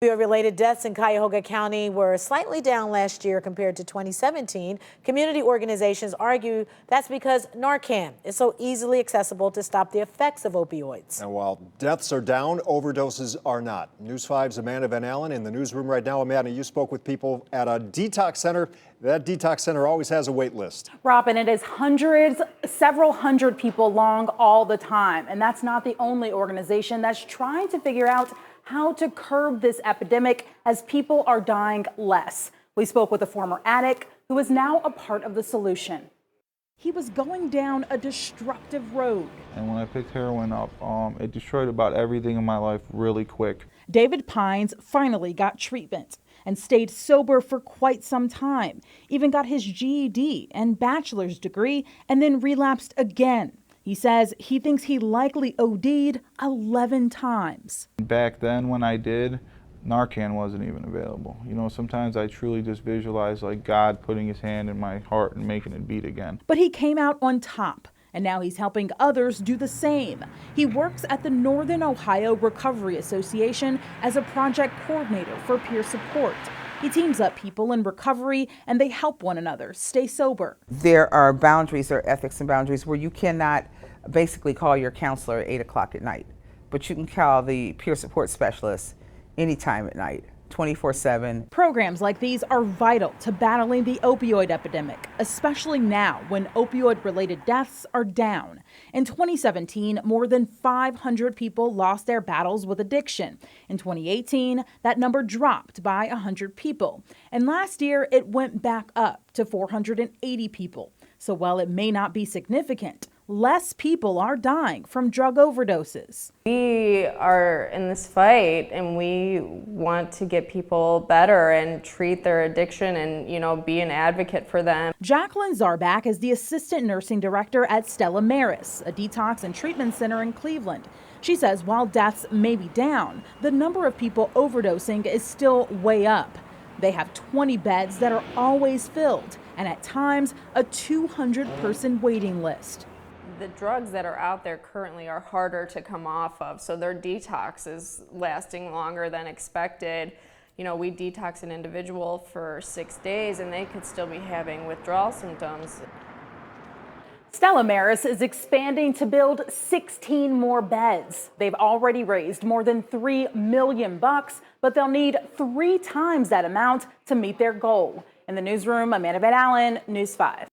Opioid-related deaths in Cuyahoga County were slightly down last year compared to 2017. Community organizations argue that's because Narcan is so easily accessible to stop the effects of opioids. And while deaths are down, overdoses are not. News 5's Amanda Van Allen in the newsroom right now. Amanda, you spoke with people at a detox center. That detox center always has a wait list. Rob, and it is hundreds, several hundred people long all the time. And that's not the only organization that's trying to figure out how to curb this epidemic as people are dying less. We spoke with a former addict who is now a part of the solution. He was going down a destructive road. And when I picked heroin up, it destroyed about everything in my life really quick. David Pines finally got treatment and stayed sober for quite some time, even got his GED and bachelor's degree, and then relapsed again. He says he thinks he likely OD'd 11 times. Back then when I did, Narcan wasn't even available. You know, sometimes I truly just visualize like God putting his hand in my heart and making it beat again. But he came out on top, and now he's helping others do the same. He works at the Northern Ohio Recovery Association as a project coordinator for peer support. He teams up people in recovery and they help one another stay sober. There are boundaries, there are ethics and boundaries where you cannot basically call your counselor at 8 o'clock at night, but you can call the peer support specialist anytime at night, 24/7. Programs like these are vital to battling the opioid epidemic, especially now when opioid-related deaths are down. In 2017, more than 500 people lost their battles with addiction. In 2018, that number dropped by 100 people. And last year, it went back up to 480 people. So while it may not be significant, less people are dying from drug overdoses. We are in this fight and we want to get people better and treat their addiction and, be an advocate for them. Jacqueline Zarbak is the assistant nursing director at Stella Maris, a detox and treatment center in Cleveland. She says while deaths may be down, the number of people overdosing is still way up. They have 20 beds that are always filled and at times a 200-person waiting list. The drugs that are out there currently are harder to come off of, so their detox is lasting longer than expected. We detox an individual for 6 days and they could still be having withdrawal symptoms. Stella Maris is expanding to build 16 more beds. They've already raised more than $3 million, but they'll need 3 times that amount to meet their goal. In the newsroom, Amanda Van Allen, News 5.